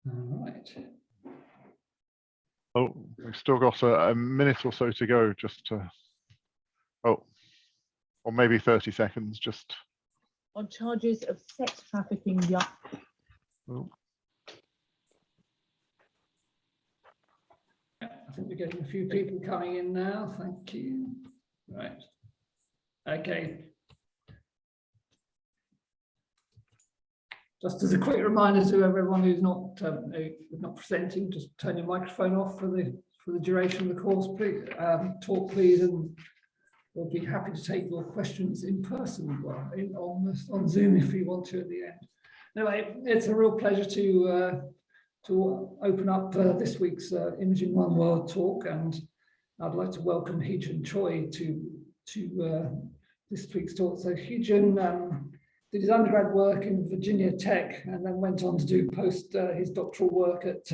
All right. Oh, we've still got a minute or so to go, just to, oh, or maybe 30 seconds, just. On charges of sex trafficking young. Oh. I think we're getting a few people coming in now. Thank you. Right. Okay. Just as a quick reminder to everyone who's not presenting, just turn your microphone off for the duration of the course. Please talk, please, and we'll be happy to take your questions in person, well, on Zoom if you want to at the end. Anyway, it's a real pleasure to open up this week's Imaging One World talk, and I'd like to welcome Heejun Choi to this week's talk. So Heejun did his undergrad work in Virginia Tech and then went on to do his doctoral work at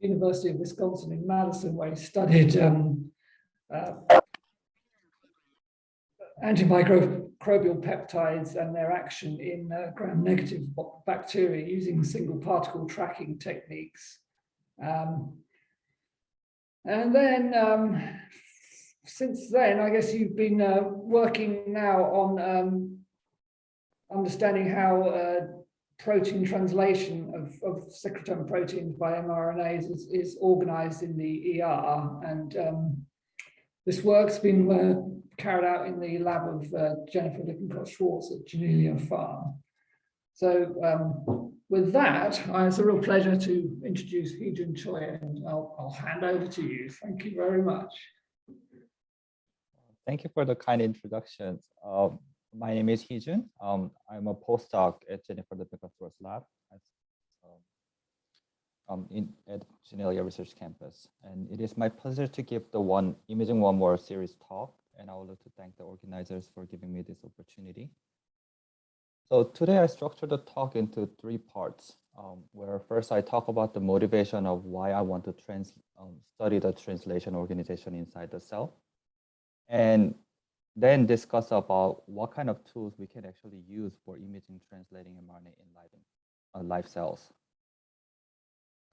University of Wisconsin in Madison, where he studied antimicrobial peptides and their action in gram-negative bacteria using single particle tracking techniques. And then since then, I guess you've been working now on understanding how protein translation of secretome proteins by mRNAs is organized in the ER. And this work's been carried out in the lab of Jennifer Lippincott-Schwartz at Janelia Farm. So with that, it's a real pleasure to introduce Heejun Choi, and I'll hand over to you. Thank you very much. Thank you for the kind introductions. My name is Heejun. I'm a postdoc at Jennifer Lippincott-Schwartz lab at Janelia Research Campus. And it is my pleasure to give the Imaging One World series talk. And I would like to thank the organizers for giving me this opportunity. So today I structured the talk into 3 parts, where first I talk about the motivation of why I want to study the translation organization inside the cell, and then discuss about what kind of tools we can actually use for imaging translating mRNA in live cells.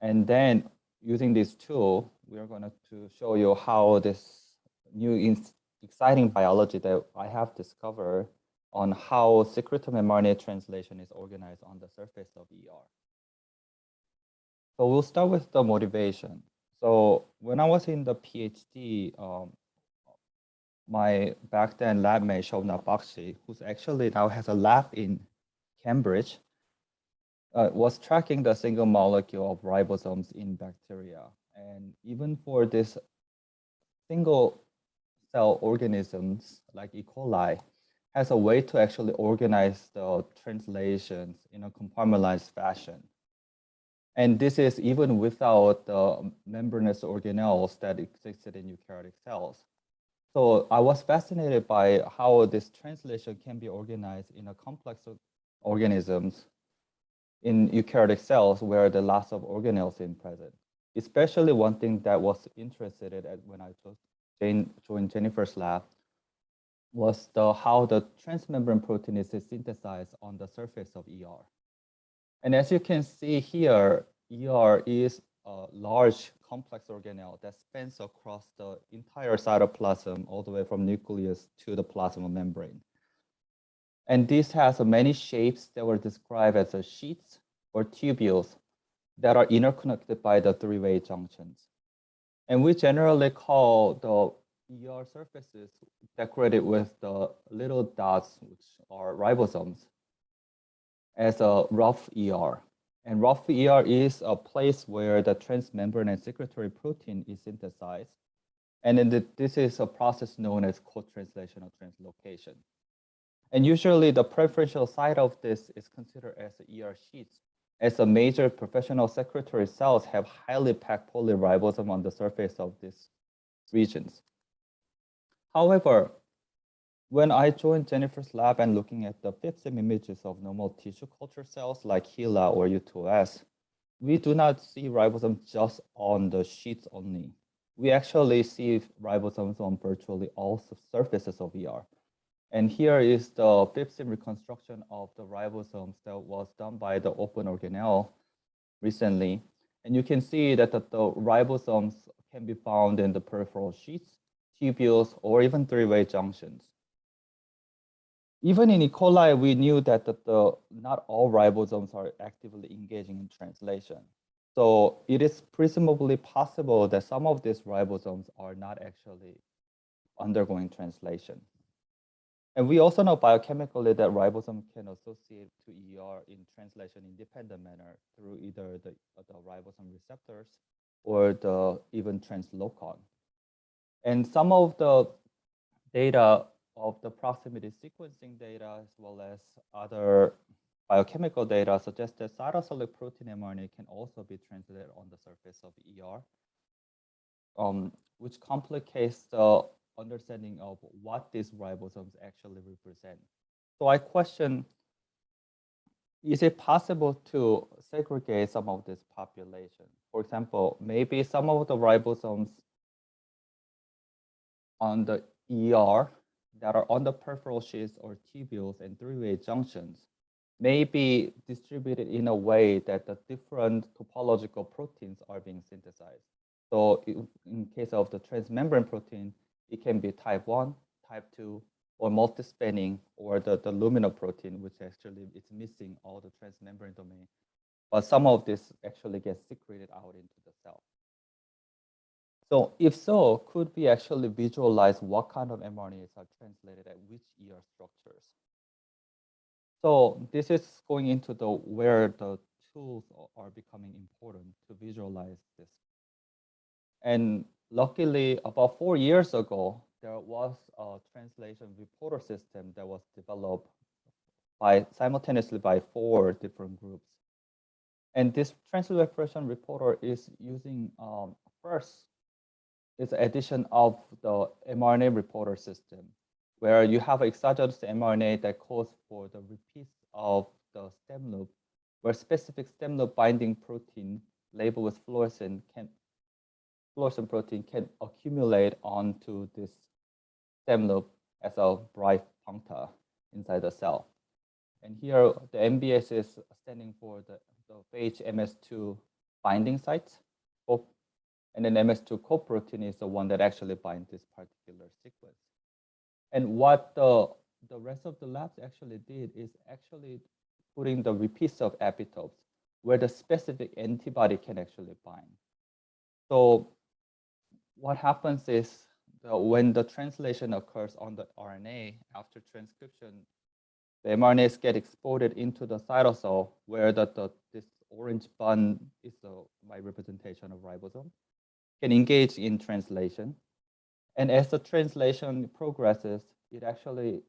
And then using this tool, we are going to show you how this new exciting biology that I have discovered on how secretome mRNA translation is organized on the surface of ER. So we'll start with the motivation. So when I was in the PhD, my back then lab mate, Shobna Bakshi, who's actually now has a lab in Cambridge, was tracking the single molecule of ribosomes in bacteria. And even for this single cell organisms like E. coli, has a way to actually organize the translations in a compartmentalized fashion. And this is even without the membranous organelles that existed in eukaryotic cells. So I was fascinated by how this translation can be organized in a complex of organisms in eukaryotic cells where the loss of organelles is present. Especially one thing that was interested in when I joined Jennifer's lab was how the transmembrane protein is synthesized on the surface of ER. And as you can see here, ER is a large complex organelle that spans across the entire cytoplasm all the way from nucleus to the plasma membrane. And this has many shapes that were described as sheets or tubules that are interconnected by the three-way junctions. And we generally call the ER surfaces decorated with the little dots, which are ribosomes, as a rough ER. And rough ER is a place where the transmembrane and secretory protein is synthesized. And then this is a process known as co-translation or translocation. And usually the preferential site of this is considered as the ER sheets, as the major professional secretory cells have highly packed polyribosome on the surface of these regions. However, when I joined Jennifer's lab and looking at the FIPSIM images of normal tissue culture cells like HeLa or U2S, we do not see ribosomes just on the sheets only. We actually see ribosomes on virtually all surfaces of ER. And here is the FIPSIM reconstruction of the ribosomes that was done by the open organelle recently. And you can see that the ribosomes can be found in the peripheral sheaths, tubules, or even three-way junctions. Even in E. coli, we knew that not all ribosomes are actively engaging in translation. So it is presumably possible that some of these ribosomes are not actually undergoing translation. And we also know biochemically that ribosomes can associate to ER in translation-independent manner through either the ribosome receptors or the even translocon. And some of the data of the proximity sequencing data as well as other biochemical data suggest that cytosolic protein mRNA can also be translated on the surface of ER, which complicates the understanding of what these ribosomes actually represent. So I question, is it possible to segregate some of this population? For example, maybe some of the ribosomes on the ER that are on the peripheral sheaths or tubules and three-way junctions may be distributed in a way that the different topological proteins are being synthesized. So in case of the transmembrane protein, it can be type 1, type 2, or multispanning, or the luminal protein, which actually is missing all the transmembrane domain. But some of this actually gets secreted out into the cell. So if so, could we actually visualize what kind of mRNAs are translated at which ER structures? So this is going into where the tools are becoming important to visualize this. And luckily, about 4 years ago, there was a translation reporter system that was developed simultaneously by 4 different groups. And this translation reporter is using first, is the addition of the mRNA reporter system, where you have exogenous mRNA that codes for the repeats of the stem loop, where specific stem loop binding protein labeled with fluorescent protein can accumulate onto this stem loop as a bright puncta inside the cell. And here the MBS is standing for the phage MS2 binding sites. And then MS2 coprotein is the one that actually binds this particular sequence. And what the rest of the labs actually did is actually putting the repeats of epitopes where the specific antibody can actually bind. So what happens is when the translation occurs on the RNA after transcription, the mRNAs get exported into the cytosol where this orange bun is my representation of ribosome, can engage in translation. And as the translation progresses, it actually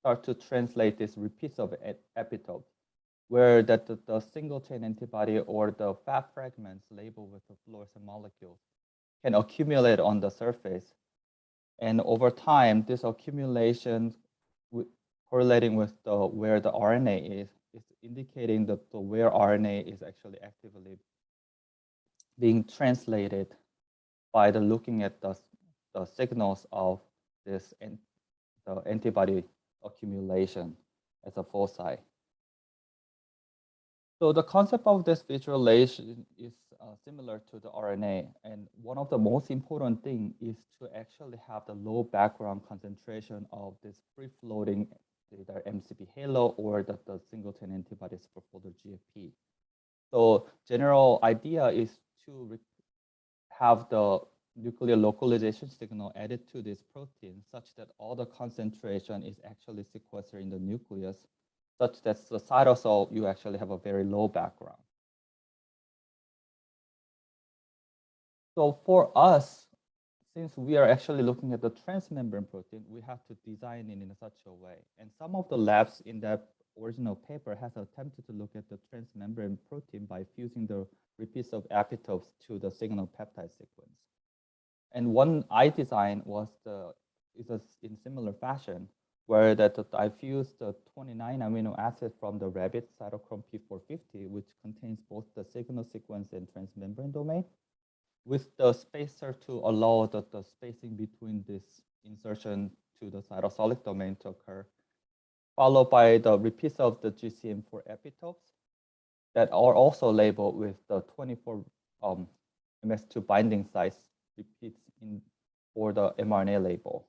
starts to translate these repeats of epitopes, where the single chain antibody or the fat fragments labeled with the fluorescent molecules can accumulate on the surface. And over time, this accumulation correlating with where the RNA is indicating that where RNA is actually actively being translated by looking at the signals of this the antibody accumulation as a foci. So the concept of this visualization is similar to the RNA. And one of the most important things is to actually have the low background concentration of this free-floating either MCP halo or the single chain antibodies for folder GFP. So general idea is to have the nuclear localization signal added to this protein such that all the concentration is actually sequestered in the nucleus, such that the cytosol, you actually have a very low background. So for us, since we are actually looking at the transmembrane protein, we have to design it in such a way. And some of the labs in that original paper has attempted to look at the transmembrane protein by fusing the repeats of epitopes to the signal peptide sequence. And one I designed was in similar fashion, where I fused the 29 amino acid from the rabbit cytochrome P450, which contains both the signal sequence and transmembrane domain, with the spacer to allow the spacing between this insertion to the cytosolic domain to occur, followed by the repeats of the GCM4 epitopes, that are also labeled with the 24 MS2 binding sites repeats for the mRNA label.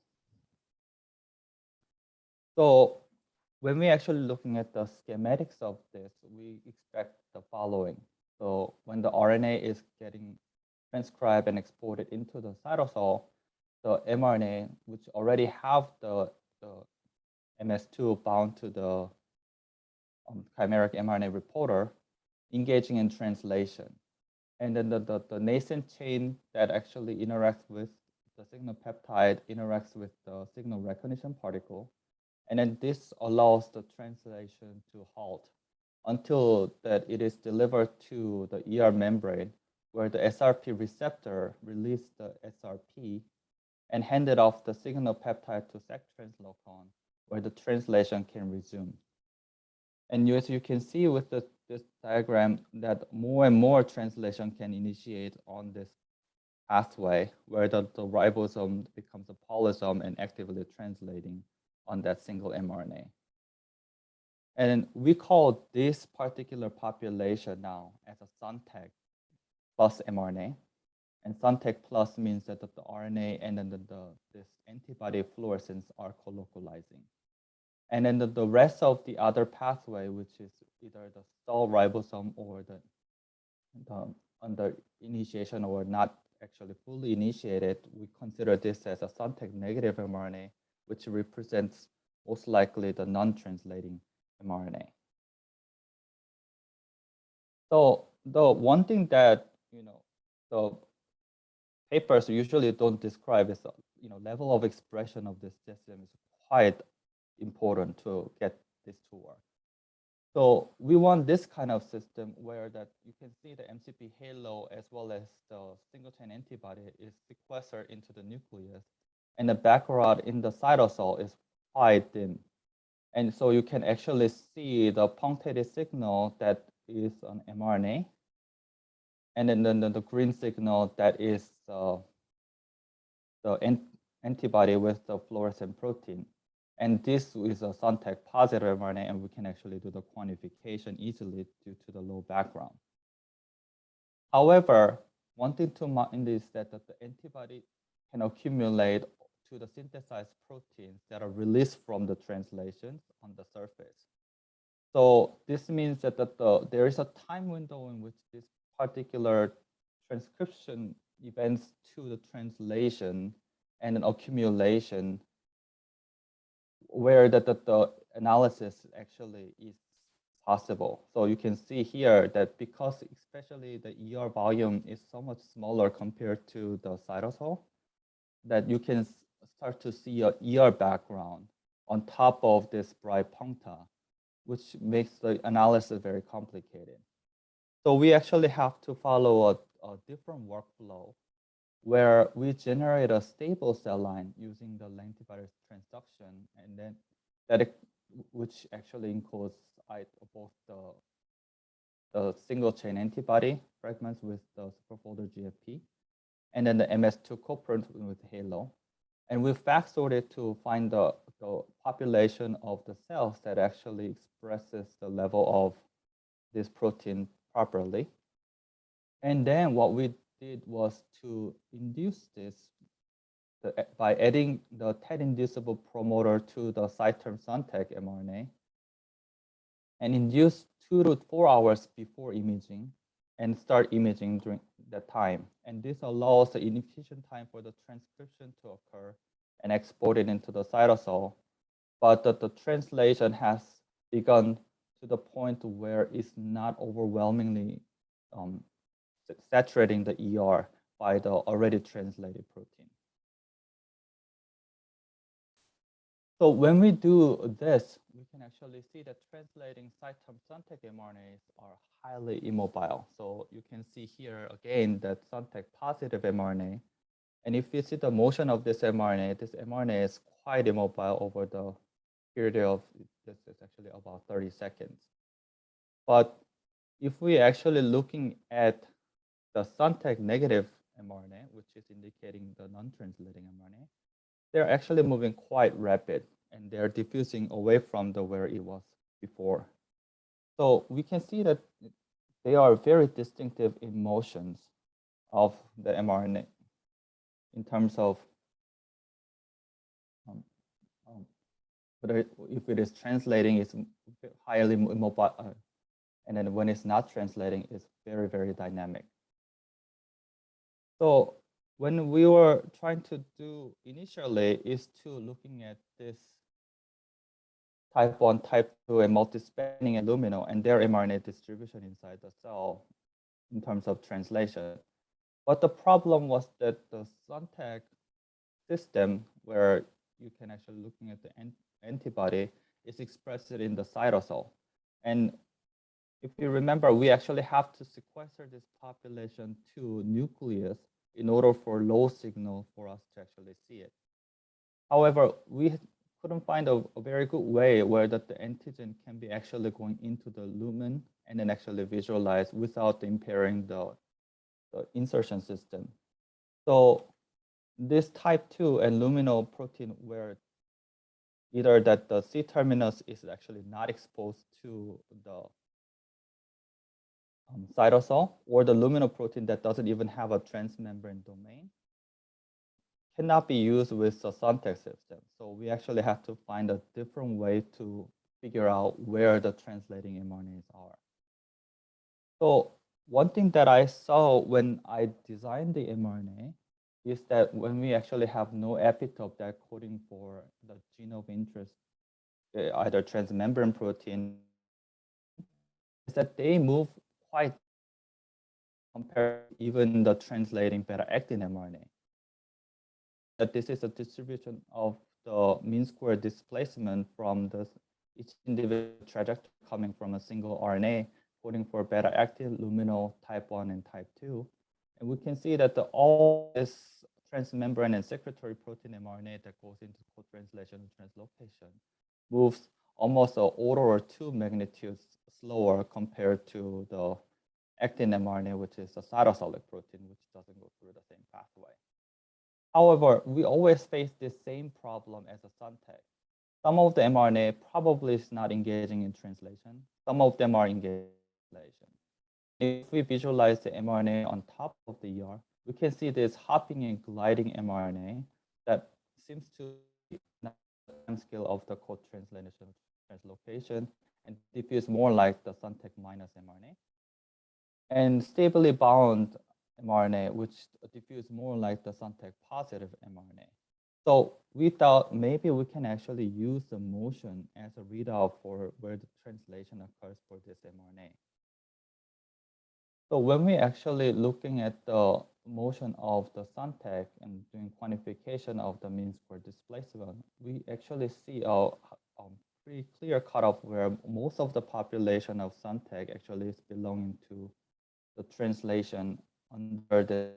So when we're actually looking at the schematics of this, we expect the following. So when the RNA is getting transcribed and exported into the cytosol, the mRNA, which already have the MS2 bound to the chimeric mRNA reporter, engaging in translation. And then the nascent chain that actually interacts with the signal peptide interacts with the signal recognition particle. And then this allows the translation to halt until that it is delivered to the ER membrane, where the SRP receptor releases the SRP and handed off the signal peptide to sec translocon, where the translation can resume. And as you can see with this diagram, that more and more translation can initiate on this pathway, where the ribosome becomes a polysome and actively translating on that single mRNA. And we call this particular population now as a SUNTAG plus mRNA. And SUNTAG plus means that the RNA and then this antibody fluorescence are colocalizing. And then the rest of the other pathway, which is either the stall ribosome or the under initiation or not actually fully initiated, we consider this as a SUNTAG negative mRNA, which represents most likely the non-translating mRNA. So the one thing that the papers usually don't describe is level of expression of this system is quite important to get this to work. So we want this kind of system where that you can see the MCP halo as well as the single chain antibody is sequestered into the nucleus, and the background in the cytosol is quite thin. And so you can actually see the punctated signal that is an mRNA, and then the green signal that is the antibody with the fluorescent protein. And this is a SUNTAG positive mRNA, and we can actually do the quantification easily due to the low background. However, one thing to mind is that the antibody can accumulate to the synthesized proteins that are released from the translations on the surface. So this means that there is a time window in which this particular transcription events to the translation and an accumulation where the analysis actually is possible. So you can see here that because especially the ER volume is so much smaller compared to the cytosol, that you can start to see a ER background on top of this bright puncta, which makes the analysis very complicated. So we actually have to follow a different workflow where we generate a stable cell line using the lentivirus transduction, and then which actually encodes both the single chain antibody fragments with the superfolder GFP, and then the MS2 coprint with halo. And we fact sorted to find the population of the cells that actually expresses the level of this protein properly. And then what we did was to induce this by adding the TET-inducible promoter to the side-term SUNTAG mRNA and induce 2 to 4 hours before imaging and start imaging during that time. And this allows the inefficient time for the transcription to occur and export it into the cytosol. But the translation has begun to the point where it's not overwhelmingly saturating the ER by the already translated protein. So when we do this, we can actually see that translating side-term SUNTAG mRNAs are highly immobile. So you can see here again that SUNTAG positive mRNA. And if you see the motion of this mRNA is quite immobile over the period of, this is actually about 30 seconds. But if we actually looking at the SUNTAG negative mRNA, which is indicating the non-translating mRNA, they're actually moving quite rapid, and they're diffusing away from where it was before. So we can see that they are very distinctive in motions of the mRNA in terms of whether if it is translating, it's highly mobile, and then when it's not translating, it's very, very dynamic. So when we were trying to do initially is to looking at this type 1, type 2, and multi-spanning and lumino and their mRNA distribution inside the cell in terms of translation. But the problem was that the Suntech system, where you can actually looking at the antibody, is expressed in the cytosol. And if you remember, we actually have to sequester this population to nucleus in order for low signal for us to actually see it. However, we couldn't find a very good way where that the antigen can be actually going into the lumen and then actually visualize without impairing the insertion system. So this type 2 and lumino protein, where either that the C terminus is actually not exposed to the cytosol, or the lumino protein that doesn't even have a transmembrane domain, cannot be used with the Suntech system. So we actually have to find a different way to figure out where the translating mRNAs are. So one thing that I saw when I designed the mRNA is that when we actually have no epitope that coding for the gene of interest, either transmembrane protein, is that they move quite compared to even the translating beta-actin mRNA. That this is a distribution of the mean square displacement from each individual trajectory coming from a single RNA coding for beta-actin, lumino, type 1, and type 2. And we can see that all this transmembrane and secretory protein mRNA that goes into co-translation and translocation moves almost an order or 2 magnitudes slower compared to the actin mRNA, which is a cytosolic protein, which doesn't go through the same pathway. However, we always face this same problem as a Suntech. Some of the mRNA probably is not engaging in translation. Some of them are engaging in translation. If we visualize the mRNA on top of the ER, we can see this hopping and gliding mRNA that seems to be not the time scale of the co-translation translocation and diffuse more like the Suntech minus mRNA. And stably bound mRNA, which diffuse more like the Suntech positive mRNA. So we thought maybe we can actually use the motion as a readout for where the translation occurs for this mRNA. So when we actually looking at the motion of the Suntech and doing quantification of the mean square displacement, we actually see a pretty clear cutoff where most of the population of Suntech actually is belonging to the translation under the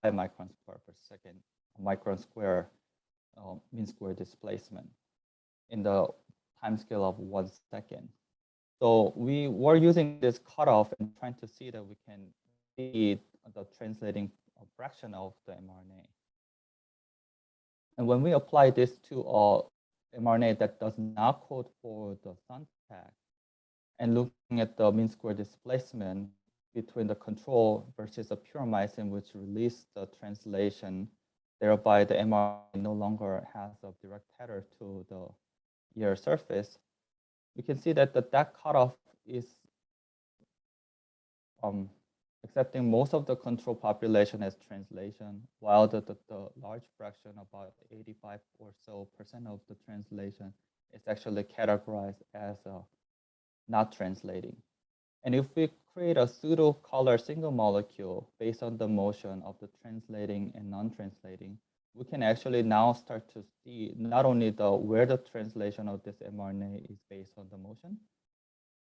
5 micron square per second micron square mean square displacement in the time scale of 1 second. So we were using this cutoff and trying to see that we can see the translating fraction of the mRNA. And when we apply this to mRNA that does not code for the Suntech and looking at the mean square displacement between the control versus the puromycin, which released the translation, thereby the mRNA no longer has a direct tether to the ER surface, we can see that that cutoff is accepting most of the control population as translation, while the large fraction, about 85% or so of the translation, is actually categorized as not translating. And if we create a pseudo color single molecule based on the motion of the translating and non-translating, we can actually now start to see not only where the translation of this mRNA is based on the motion,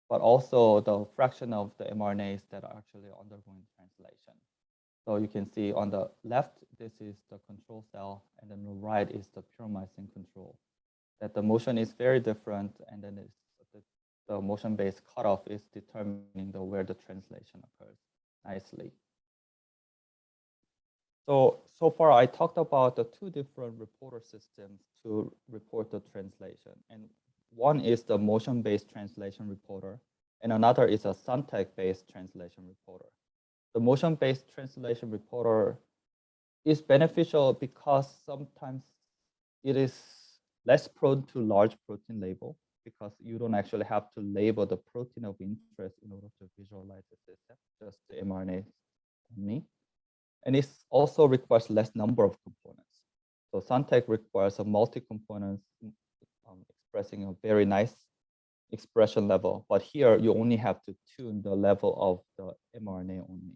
but also the fraction of the mRNAs that are actually undergoing translation. So you can see on the left, this is the control cell, and then the right is the puromycin control. That the motion is very different, and then the motion-based cutoff is determining where the translation occurs nicely. So far I talked about the 2 different reporter systems to report the translation. And one is the motion-based translation reporter, and another is a Suntech-based translation reporter. The motion-based translation reporter is beneficial because sometimes it is less prone to large protein label, because you don't actually have to label the protein of interest in order to visualize the system, just the mRNA only. And it also requires less number of components. So Suntech requires a multi-components expressing a very nice expression level, but here you only have to tune the level of the mRNA only.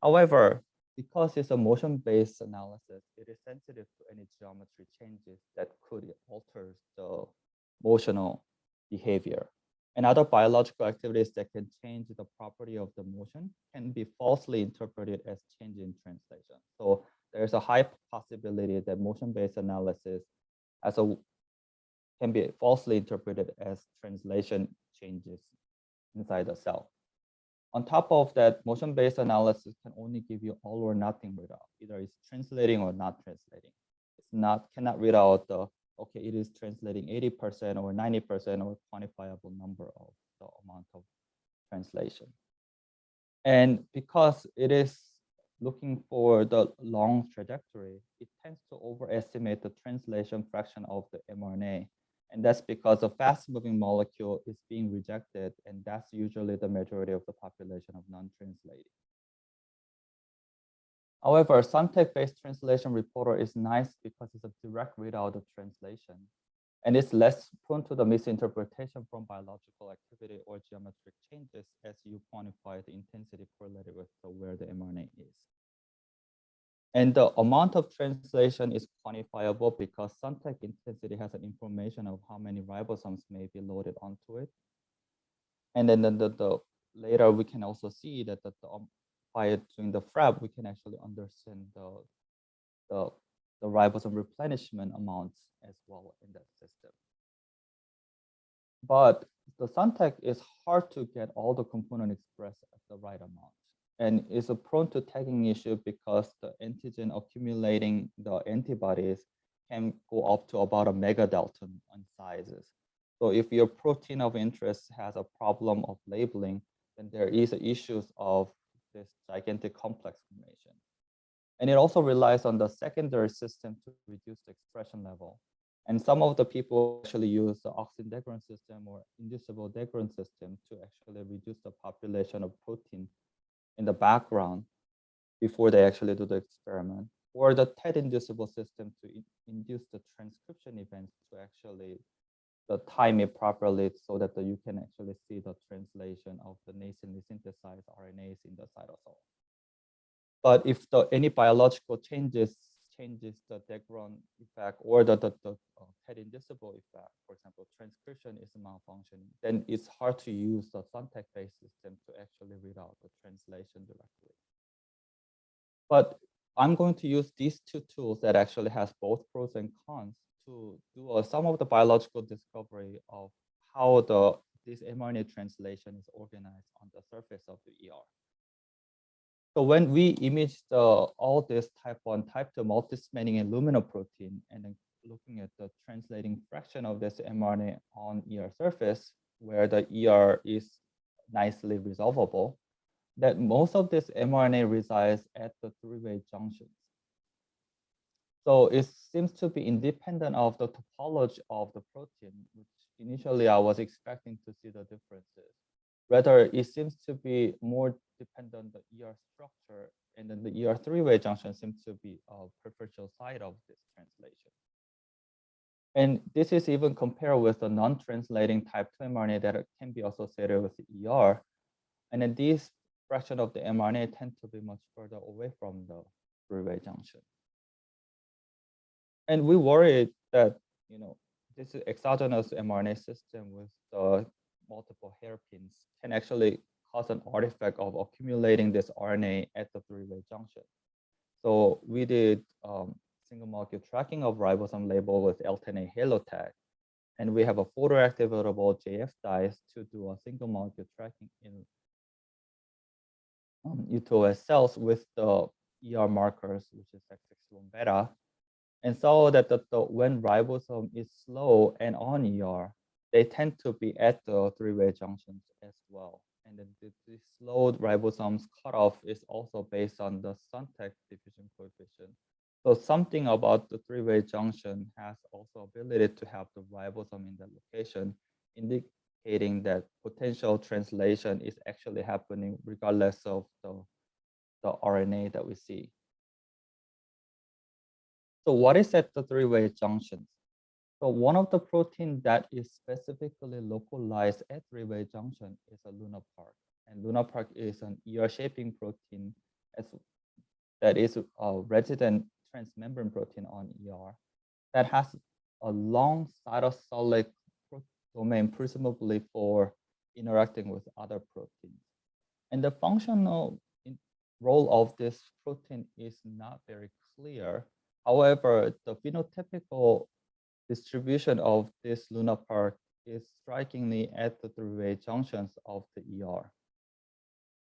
However, because it's a motion-based analysis, it is sensitive to any geometry changes that could alter the motional behavior. And other biological activities that can change the property of the motion can be falsely interpreted as change in translation. So there's a high possibility that motion-based analysis can be falsely interpreted as translation changes inside the cell. On top of that, motion-based analysis can only give you all or nothing readout. Either it's translating or not translating. Cannot read out the, okay, it is translating 80% or 90% or quantifiable number of the amount of translation. And because it is looking for the long trajectory, it tends to overestimate the translation fraction of the mRNA. And that's because a fast-moving molecule is being rejected, and that's usually the majority of the population of non-translating. However, Suntech-based translation reporter is nice because it's a direct readout of translation, and it's less prone to the misinterpretation from biological activity or geometric changes as you quantify the intensity correlated with where the mRNA is. And the amount of translation is quantifiable because Suntech intensity has an information of how many ribosomes may be loaded onto it. And then later we can also see that by doing the FRAP, we can actually understand the ribosome replenishment amounts as well in that system. But the Suntech is hard to get all the components expressed at the right amount. And is prone to tagging issue because the antigen accumulating the antibodies can go up to about a megadalton on sizes. So if your protein of interest has a problem of labeling, then there is issues of this gigantic complex formation. And it also relies on the secondary system to reduce the expression level. And some of the people actually use the oxidation system or inducible degradation system to actually reduce the population of protein in the background before they actually do the experiment, or the TED-inducible system to induce the transcription events to actually time it properly so that you can actually see the translation of the nascently synthesized RNAs in the cytosol. But if any biological changes the degradation effect or the TED-inducible effect, for example, transcription is malfunctioning, then it's hard to use the Suntech-based system to actually read out the translation directly. But I'm going to use these two tools that actually has both pros and cons to do some of the biological discovery of how this mRNA translation is organized on the surface of the ER. So when we image all this type 1, type 2 multispanning and luminal protein, and then looking at the translating fraction of this mRNA on ER surface, where the ER is nicely resolvable, that most of this mRNA resides at the three-way junctions. So it seems to be independent of the topology of the protein, which initially I was expecting to see the differences. Rather, it seems to be more dependent on the ER structure, and then the ER three-way junction seems to be a preferential side of this translation. And this is even compared with the non-translating type 2 mRNA that can be associated with the ER. And then these fraction of the mRNA tend to be much further away from the three-way junction. And we worried that, this exogenous mRNA system with the multiple hairpins can actually cause an artifact of accumulating this RNA at the three-way junction. So we did single molecule tracking of ribosome label with L10A halo tag, and we have a photoactivatable JF dyes to do a single molecule tracking in U2OS cells with the ER markers, which is hexaxilone beta, and saw that when ribosome is slow and on ER, they tend to be at the three-way junctions as well. And then the slowed ribosomes cutoff is also based on the Sontag diffusion coefficient. So something about the three-way junction has also ability to have the ribosome in that location, indicating that potential translation is actually happening regardless of the RNA that we see. So what is at the three-way junctions? So one of the protein that is specifically localized at three-way junction is a Lunar Park. And Lunar Park is an ER shaping protein that is a resident transmembrane protein on ER that has a long cytosolic domain, presumably for interacting with other proteins. And the functional role of this protein is not very clear. However, the phenotypical distribution of this Lunar Park is strikingly at the three-way junctions of the ER.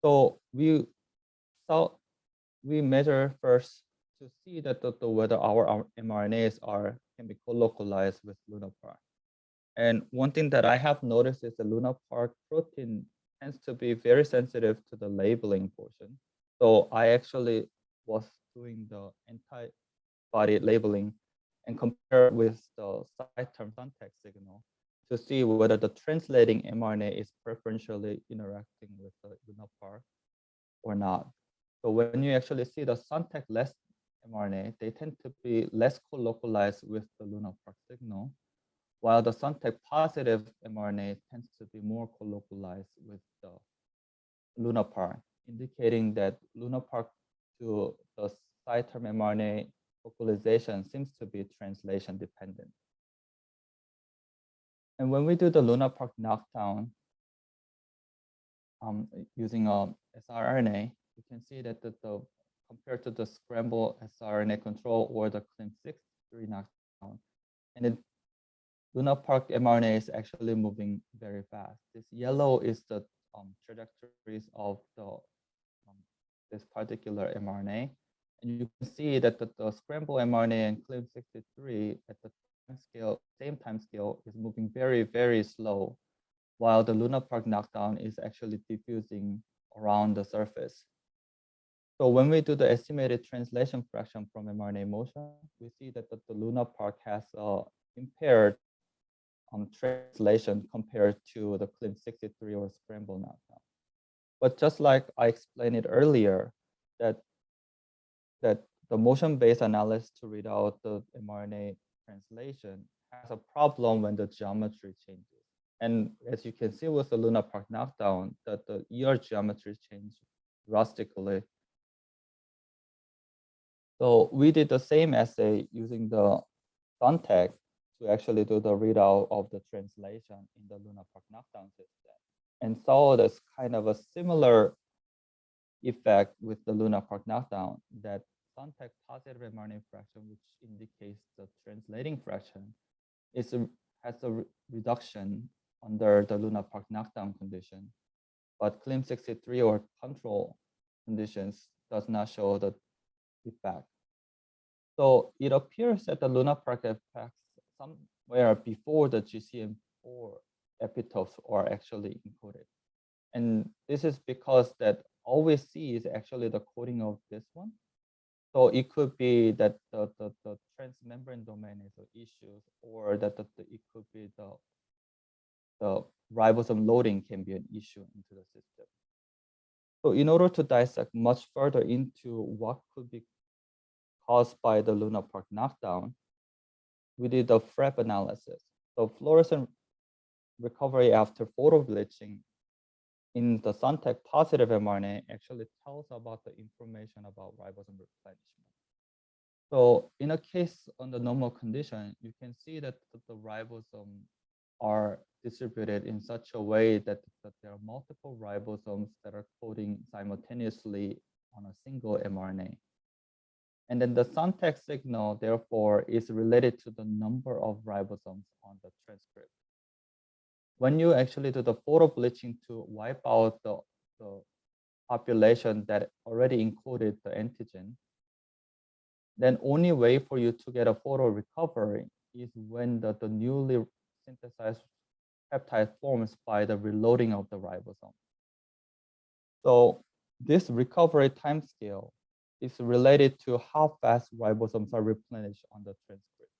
So we measure first to see that whether our mRNAs can be co-localized with Lunar Park. And one thing that I have noticed is the Lunar Park protein tends to be very sensitive to the labeling portion. So I actually was doing the antibody labeling and compare with the side term Sontag signal to see whether the translating mRNA is preferentially interacting with the Lunar Park or not. So when you actually see the Sontag less mRNA, they tend to be less co-localized with the Lunar Park signal, while the Sontag positive mRNA tends to be more co-localized with the Lunar Park, indicating that Lunar Park to the side term mRNA localization seems to be translation dependent. And when we do the Lunar Park knockdown using a siRNA, you can see that compared to the scramble siRNA control or the CLIM63 knockdown, and the Lunar Park mRNA is actually moving very fast. This yellow is the trajectories of this particular mRNA. And you can see that the scramble mRNA and CLIM63 at the same time scale is moving very, very slow, while the Lunar Park knockdown is actually diffusing around the surface. So when we do the estimated translation fraction from mRNA motion, we see that the Lunar Park has impaired translation compared to the CLIM63 or scramble knockdown. But just like I explained it earlier, that the motion-based analysis to read out the mRNA translation has a problem when the geometry changes. And as you can see with the Lunar Park knockdown, that the ER geometry changed drastically. So we did the same assay using the Sontag to actually do the readout of the translation in the Lunar Park knockdown system, and saw this kind of a similar effect with the Lunar Park knockdown, that Sontag positive mRNA fraction, which indicates the translating fraction, has a reduction under the Lunar Park knockdown condition, but CLIM63 or control conditions does not show the effect. So it appears that the Lunar Park effects somewhere before the GCM4 epitopes are actually encoded. And this is because that all we see is actually the coding of this one. So it could be that the transmembrane domain is an issue, or that it could be the ribosome loading can be an issue into the system. So in order to dissect much further into what could be caused by the Lunar Park knockdown, we did a FREP analysis. So fluorescent recovery after photobleaching in the Sontag positive mRNA actually tells about the information about ribosome replenishment. So in a case under normal condition, you can see that the ribosomes are distributed in such a way that there are multiple ribosomes that are coding simultaneously on a single mRNA. And then the Sontag signal, therefore, is related to the number of ribosomes on the transcript. When you actually do the photobleaching to wipe out the population that already encoded the antigen, then only way for you to get a photo recovery is when the newly synthesized peptide forms by the reloading of the ribosome. So this recovery timescale is related to how fast ribosomes are replenished on the transcript.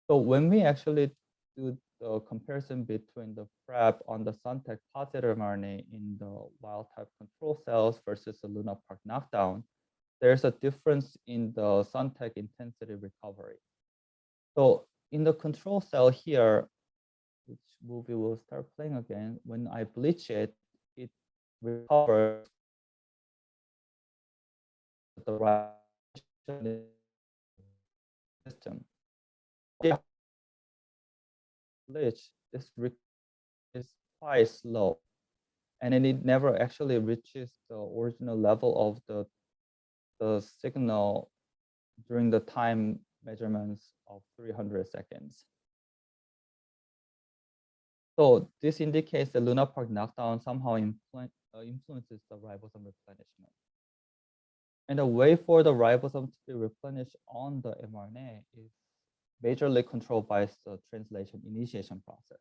So when we actually do the comparison between the prep on the Suntec positive mRNA in the wild type control cells versus the Lunar Park knockdown, there's a difference in the Suntec intensity recovery. So in the control cell here, which movie will start playing again, when I bleach it, it recovers the right system. Yeah. Bleach, this is quite slow, and then it never actually reaches the original level of the signal during the time measurements of 300 seconds. So this indicates the Lunar Park knockdown somehow influences the ribosome replenishment. And the way for the ribosome to be replenished on the mRNA is majorly controlled by the translation initiation process.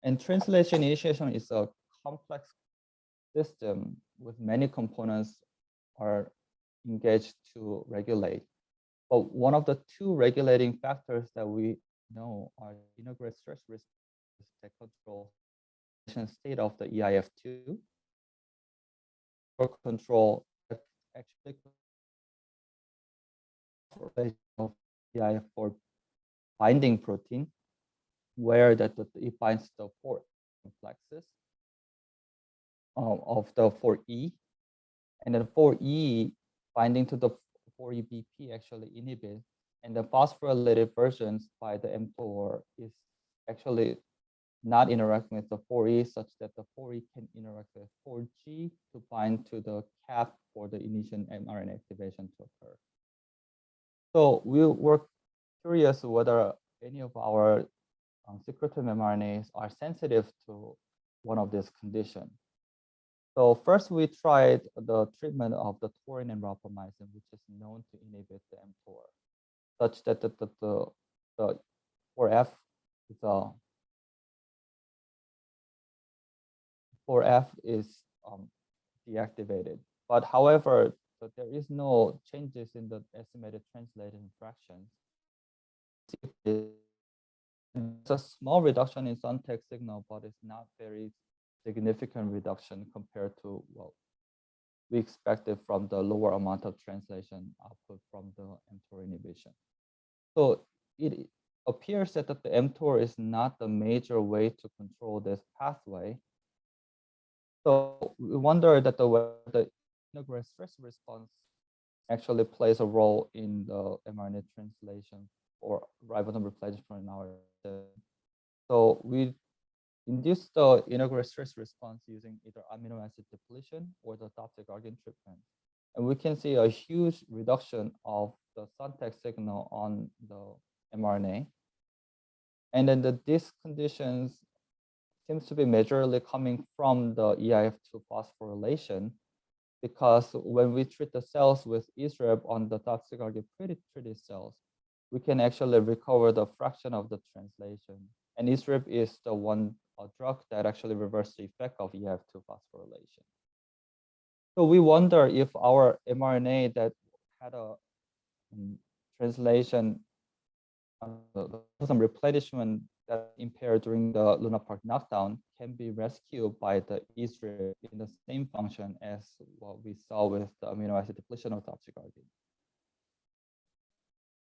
And translation initiation is a complex system with many components are engaged to regulate. But one of the two regulating factors that we know are integrate stress response that control state of the EIF2 or control actually of EIF4 binding protein, where that it binds the 4 complexes of the 4E, and then 4E binding to the 4EBP actually inhibits, and the phosphorylated versions by the mTOR is actually not interacting with the 4E such that the 4E can interact with 4G to bind to the cap for the initial mRNA activation to occur. So we were curious whether any of our secretome mRNAs are sensitive to one of these conditions. So first we tried the treatment of the taurine and rapamycin, which is known to inhibit the mTOR, such that the 4F is 4F is deactivated. But however, there is no changes in the estimated translation fractions. It's a small reduction in Suntec signal, but it's not very significant reduction compared to what we expected from the lower amount of translation output from the mTOR inhibition. So it appears that the mTOR is not the major way to control this pathway. So we wonder that the integrate stress response actually plays a role in the mRNA translation or ribosome replenishment in our system. So we induce the integrate stress response using either amino acid depletion or the toxic argon treatment. And we can see a huge reduction of the Suntec signal on the mRNA. And then these conditions seems to be majorly coming from the EIF2 phosphorylation, because when we treat the cells with ISREB on the toxic argon treated cells, we can actually recover the fraction of the translation. And ISREB is the one drug that actually reverses the effect of EIF2 phosphorylation. So we wonder if our mRNA that had a translation, some replenishment that impaired during the Lunar Park knockdown can be rescued by the ISREB in the same function as what we saw with the amino acid depletion of toxic argon.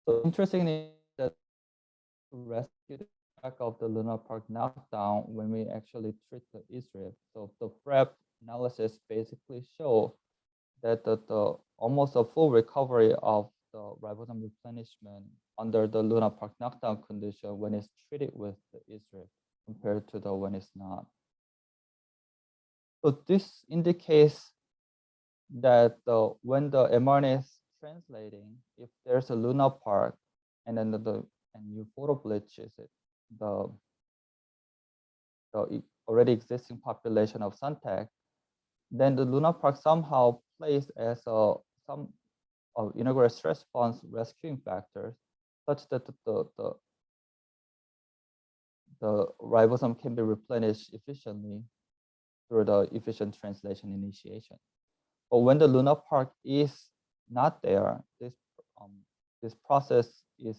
So interestingly, that to rescue the effect of the Lunar Park knockdown when we actually treat the ISREB. So the PrEP analysis basically show that the almost a full recovery of the ribosome replenishment under the Lunar Park knockdown condition when it's treated with the ISREB compared to the when it's not. So this indicates that when the mRNA is translating, if there's a Lunar Park and then and you photo bleaches it, the already existing population of Suntec, then the Lunar Park somehow plays as some integrate stress response rescuing factors, such that the ribosome can be replenished efficiently through the efficient translation initiation. But when the Lunar Park is not there, this process is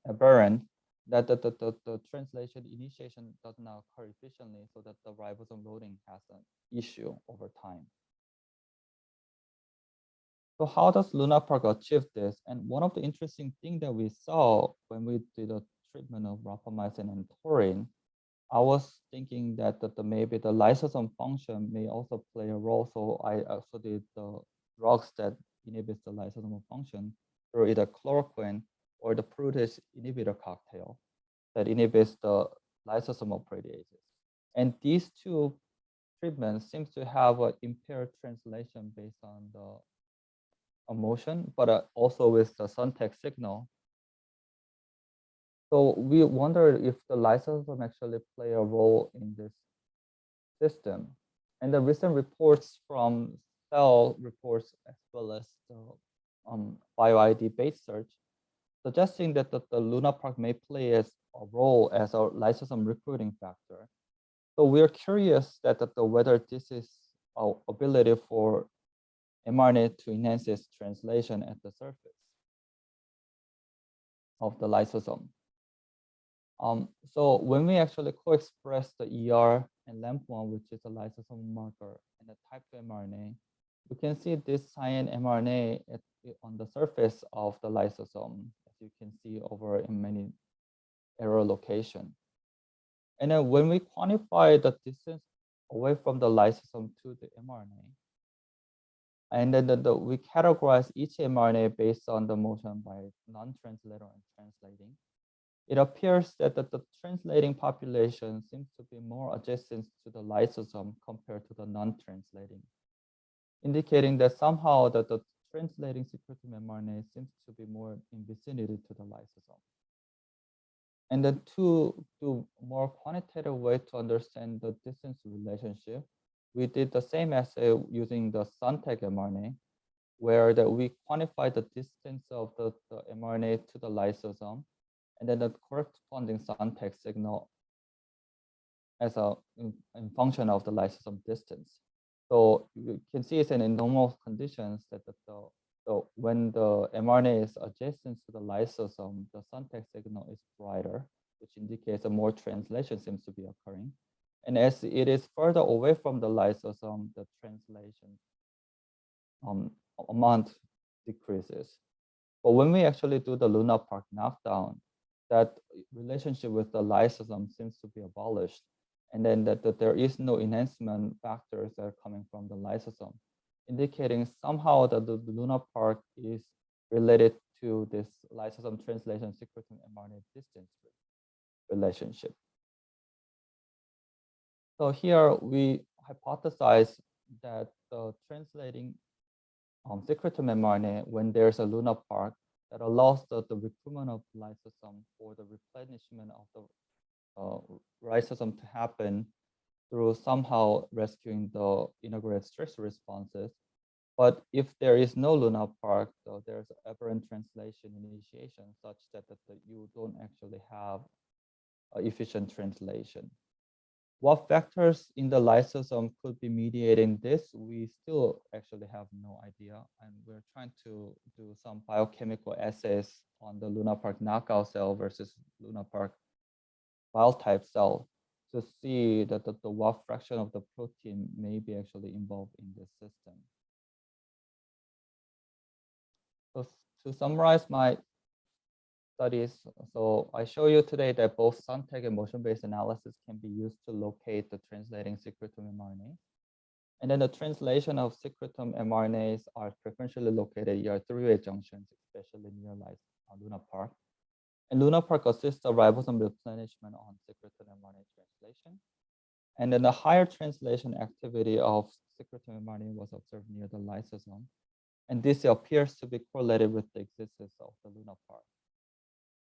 aberrant, that the translation initiation does not occur efficiently, so that the ribosome loading has an issue over time. So how does Lunar Park achieve this? And one of the interesting things that we saw when we did a treatment of rapamycin and taurine, I was thinking that, maybe the lysosome function may also play a role. So I also did the drugs that inhibits the lysosomal function through either chloroquine or the protease inhibitor cocktail that inhibits the lysosomal proteases. And these two treatments seems to have an impaired translation based on the motion, but also with the Suntech signal. So we wondered if the lysosome actually play a role in this system. And the recent reports from Cell reports, as well as the BioID base search, suggesting that the Lunar Park may play as a role as a lysosome recruiting factor. So we're curious that whether this is our ability for mRNA to enhance its translation at the surface of the lysosome. So when we actually co-express the ER and LAMP1, which is a lysosomal marker, and the type 2 mRNA, we can see this cyan mRNA on the surface of the lysosome, as you can see over in many error location. And then when we quantify the distance away from the lysosome to the mRNA, and then we categorize each mRNA based on the motion by non-translator and translating, it appears that the translating population seems to be more adjacent to the lysosome compared to the non-translating, indicating that somehow that the translating secretome mRNA seems to be more in vicinity to the lysosome. And then to do more quantitative way to understand the distance relationship, we did the same assay using the Suntech mRNA, where we quantify the distance of the mRNA to the lysosome, and then the corresponding Suntech signal as in function of the lysosome distance. So you can see it's in normal conditions that when the mRNA is adjacent to the lysosome, the Suntech signal is brighter, which indicates that more translation seems to be occurring. And as it is further away from the lysosome, the translation amount decreases. But when we actually do the Lunar Park knockdown, that relationship with the lysosome seems to be abolished. And then that there is no enhancement factors that are coming from the lysosome, indicating somehow that the Lunar Park is related to this lysosome translation secretome mRNA distance relationship. So here we hypothesize that the translating secretome mRNA, when there's a Lunar Park, that allows the recruitment of lysosome for the replenishment of the ribosome to happen through somehow rescuing the integrated stress responses. But if there is no Lunar Park, so there's aberrant translation initiation such that you don't actually have efficient translation. What factors in the lysosome could be mediating this? We still actually have no idea. And we're trying to do some biochemical assays on the Lunar Park knockout cell versus Lunar Park wild type cell to see that what fraction of the protein may be actually involved in this system. So to summarize my studies, so I show you today that both Suntech and motion-based analysis can be used to locate the translating secretome mRNA. And then the translation of secretome mRNAs are preferentially located near Threeway junctions, especially near Lunar Park. And Lunar Park assists the ribosome replenishment on secretome mRNA translation. And then the higher translation activity of secretome mRNA was observed near the lysosome. And this appears to be correlated with the existence of the Lunar Park.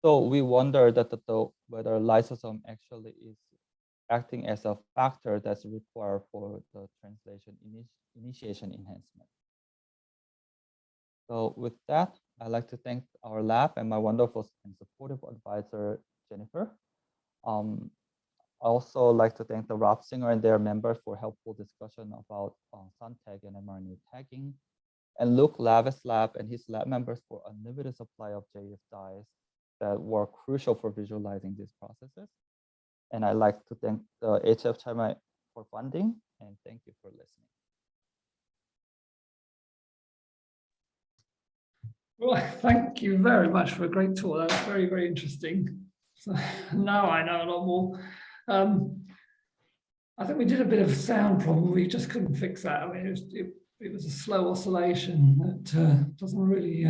So we wonder that whether lysosome actually is acting as a factor that's required for the translation initiation enhancement. So with that, I'd like to thank our lab and my wonderful and supportive advisor, Jennifer. I also like to thank the Rapsinger and their members for helpful discussion about sun tag and mRNA tagging, and Luke Lavis Lab and his lab members for unlimited supply of JF dyes that were crucial for visualizing these processes. And I'd like to thank the HF China for funding, and thank you for listening. Well, thank you very much for a great talk. That was very, very interesting. So now I know a lot more. I think we did a bit of a sound problem. We just couldn't fix that. I mean, it was a slow oscillation that doesn't really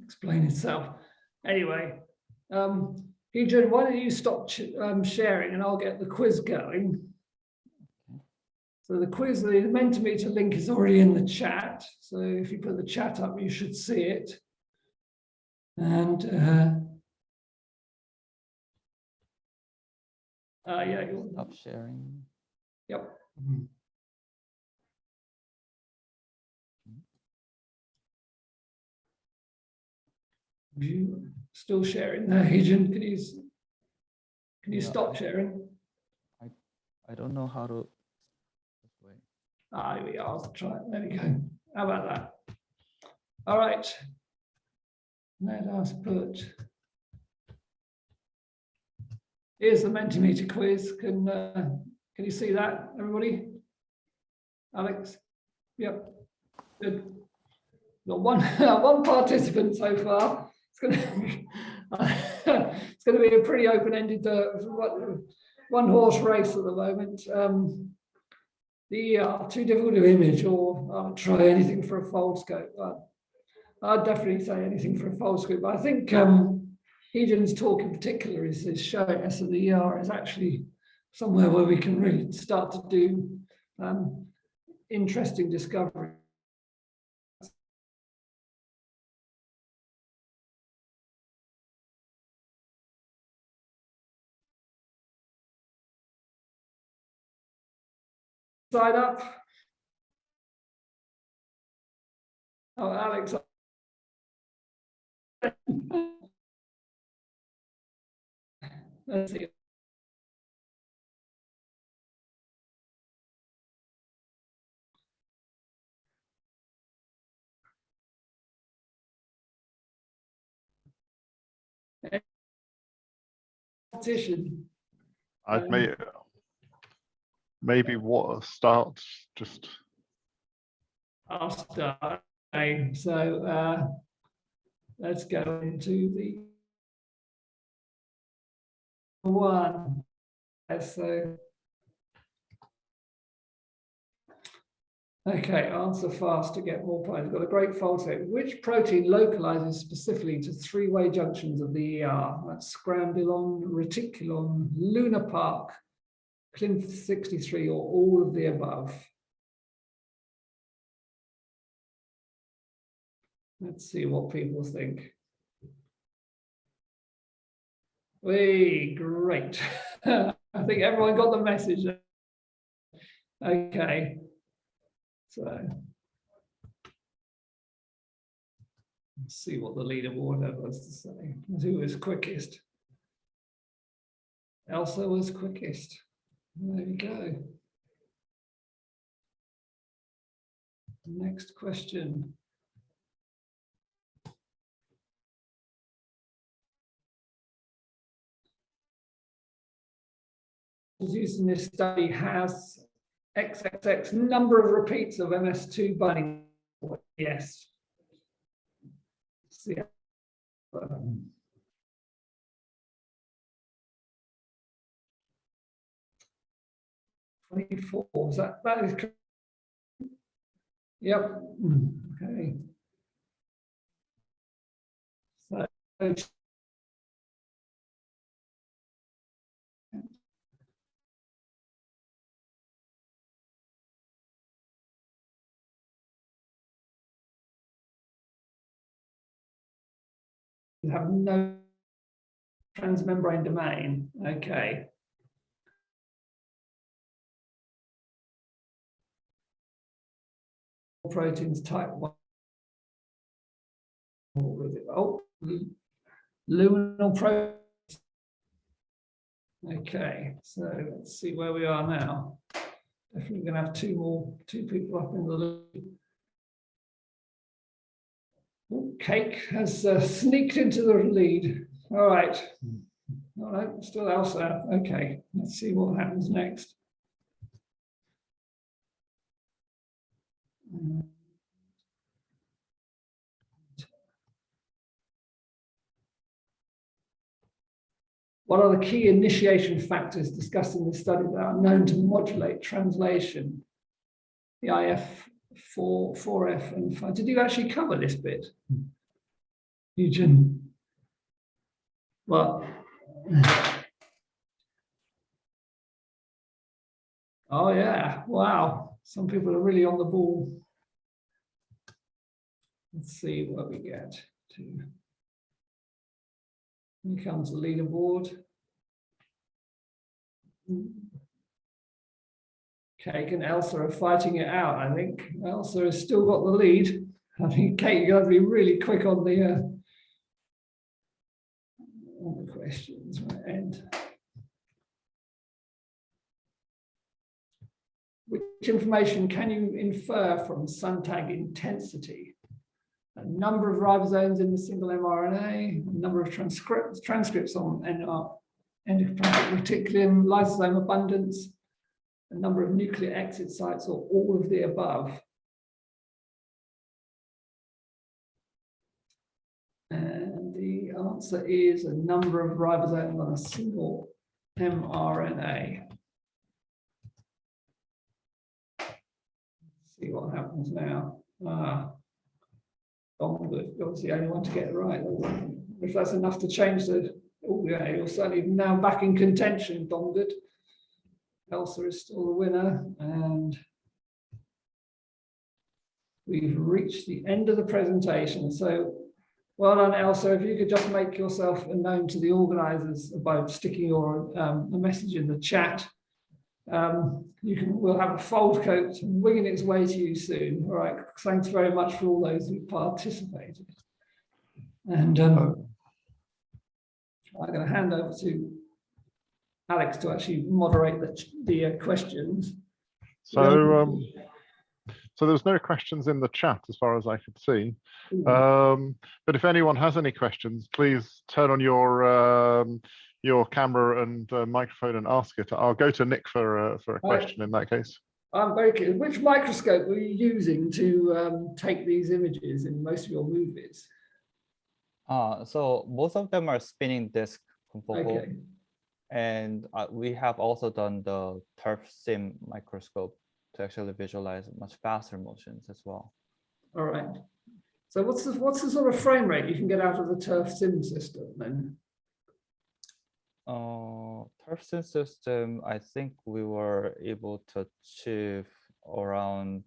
explain itself. Anyway, Heejun, why don't you stop sharing and I'll get the quiz going. So the quiz, the Mentimeter link is already in the chat. So if you put the chat up, you should see it. And yeah, you'll Stop sharing. Yep. You still sharing there, Heejun? Can you stop sharing? I don't know how to. Wait. Here we are. I'll try it. There we go. How about that? All right. Let us put. Here's the Mentimeter quiz. Can you see that, everybody? Alex? Yep. Good. Got one participant so far. It's going to be a pretty open-ended one-horse race at the moment. Too difficult to image, or I'll try anything for a foldscope. I'd definitely say anything for a foldscope. But I think Heejun's talk in particular is showing us that the ER is actually somewhere where we can really start to do interesting discovery. Side up. Oh, Alex. Let's see. Competition. I'd maybe what start just. I'll start. Okay, so let's go into the one. So okay, answer fast to get more points. Got a great false set. Which protein localizes specifically to three-way junctions of the ER? That's scramblon, reticulum, Lunar Park, CLINF63, or all of the above. Let's see what people think. Great. I think everyone got the message. Okay. So let's see what the leaderboard has to say. Who was quickest? Elsa was quickest. There we go. Next question. Used in this study has XXX number of repeats of MS2 binding. Yes. See. 24. Is that is correct? Yep. Okay. So have no transmembrane domain. Okay. Proteins type 1. Oh, luminal process. Okay, so let's see where we are now. Definitely going to have two people up in the loop. Oh, Cake has sneaked into the lead. All right. All right, still Elsa. Okay, let's see what happens next. What are the key initiation factors discussed in this study that are known to modulate translation? The IF4, 4F, and 5. Did you actually cover this bit, Heejun? Well, oh yeah, wow. Some people are really on the ball. Let's see what we get to. Here comes the leaderboard. Cake and Elsa are fighting it out, I think. Elsa has still got the lead. I think Kate, you got to be really quick on the questions. And which information can you infer from sun tag intensity? A number of ribosomes in the single mRNA, a number of transcripts on endoplasmic reticulum, lysosome abundance, a number of nuclear exit sites, or all of the above. And the answer is a number of ribosomes on a single mRNA. Let's see what happens now. Domwood was the only one to get it right. If that's enough to change the, oh yeah, you're certainly now back in contention, Domwood. Elsa is still the winner, and we've reached the end of the presentation. So well done, Elsa. If you could just make yourself known to the organisers by sticking your a message in the chat. We'll have a fold coat winging its way to you soon. All right. Thanks very much for all those who participated. And I'm going to hand over to Alex to actually moderate the questions. So, so there's no questions in the chat as far as I could see. But if anyone has any questions, please turn on your camera and microphone and ask it. I'll go to Nick for a question in that case. I'm very curious. Which microscope were you using to take these images in most of your movies? So most of them are spinning disk confocal. Okay. And we have also done the turf sim microscope to actually visualize much faster motions as well. All right. So what's the sort of frame rate you can get out of the turf sim system then? Turf sim system, I think we were able to achieve around,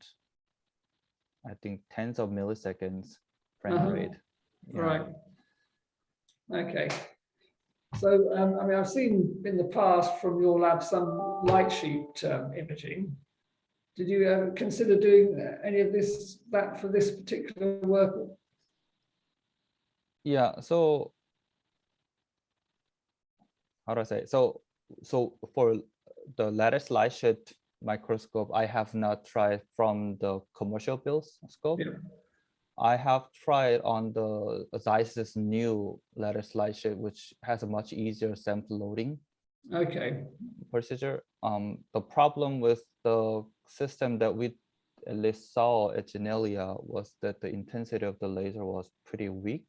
I think, tens of milliseconds frame rate. Yeah. Right. Okay. So, I mean, I've seen in the past from your lab some light sheet imaging. Did you ever consider doing any of that for this particular work? Yeah. So, how do I say? So for the lattice light sheet microscope, I have not tried from the commercial build scope. Yeah. I have tried on the Zeiss's new lattice light sheet, which has a much easier sample loading procedure. The problem with the system that we at least saw at Janelia was that the intensity of the laser was pretty weak.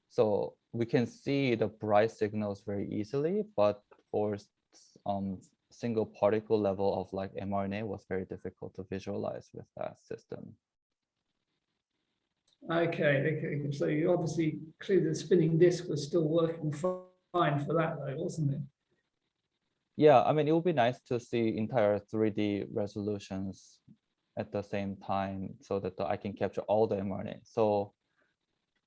So we can see the bright signals very easily, but for single particle level of like mRNA was very difficult to visualize with that system. Okay. So you obviously clearly the spinning disk was still working fine for that though, wasn't it? Yeah, I mean, it would be nice to see entire 3D resolutions at the same time so that I can capture all the mRNA. So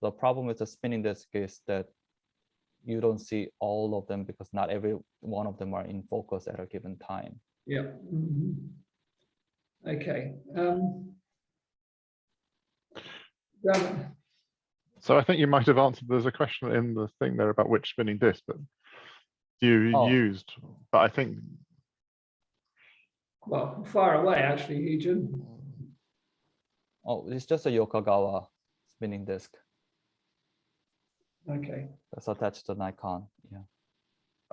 the problem with the spinning disk is that you don't see all of them because not every one of them are in focus at a given time. Yeah. Okay. So I think you might have answered, there's a question in the thing there about which spinning disc, but you Oh. used, but I think. Well, far away actually, Heejun. Oh, it's just a Yokogawa spinning disc Okay. that's attached to Nikon. Yeah.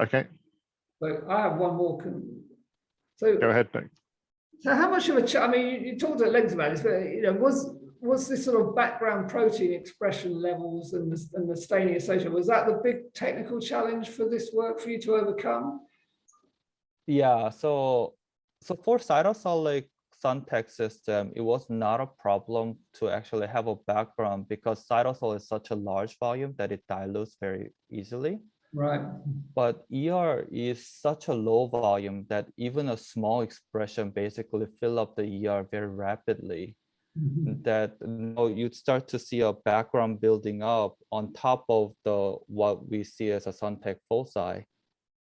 Okay, So I have one more. So go ahead, Nick. So how much of a I mean, you talked at length about this, but you know, was this sort of background protein expression levels and the staining associated, was that the big technical challenge for this work for you to overcome? Yeah, so for cytosolic Suntech system, it was not a problem to actually have a background because cytosol is such a large volume that it dilutes very easily. Right. But ER is such a low volume that even a small expression basically fill up the ER very rapidly. That you'd start to see a background building up on top of what we see as a Suntech foci.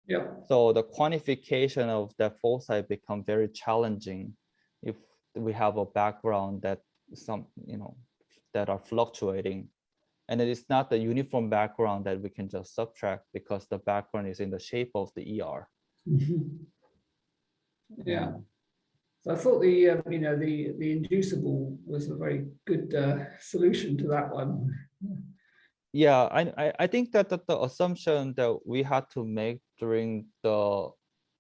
Yeah. So the quantification of that foci become very challenging if we have a background that that are fluctuating. And it is not the uniform background that we can just subtract because the background is in the shape of the ER. Yeah. So I thought the inducible was a very good solution to that one. Yeah, I think that the assumption that we had to make during the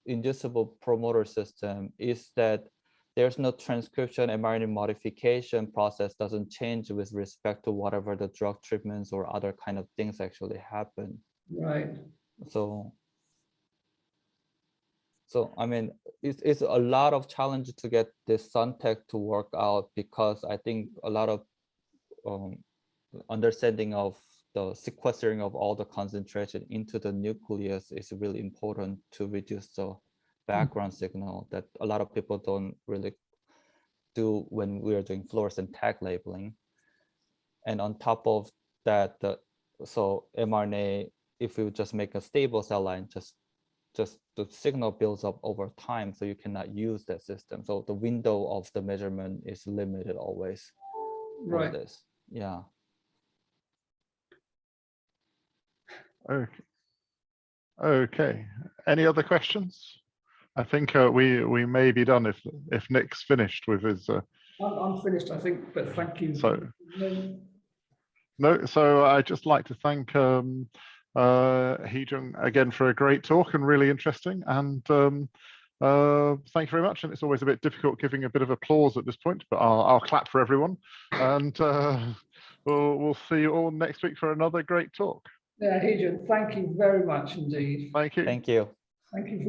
inducible promoter system is that there's no transcription mRNA modification process doesn't change with respect to whatever the drug treatments or other kind of things actually happen. Right. So I mean, it's a lot of challenge to get this Suntech to work out because I think a lot of understanding of the sequestering of all the concentration into the nucleus is really important to reduce the background signal that a lot of people don't really do when we are doing fluorescent tag labeling. And on top of that, so mRNA, if you just make a stable cell line, just the signal builds up over time, so you cannot use that system. So the window of the measurement is limited always for Right. this. Yeah. Okay. Okay. Any other questions? I think we may be done if Nick's finished with his. I'm finished, I think, but thank you. So no, so I'd just like to thank Heejun again for a great talk and really interesting. And thank you very much. And it's always a bit difficult giving a bit of applause at this point, but I'll clap for everyone. And we'll see you all next week for another great talk. Yeah, Heejun, thank you very much indeed. Thank you. Thank you. Thank you for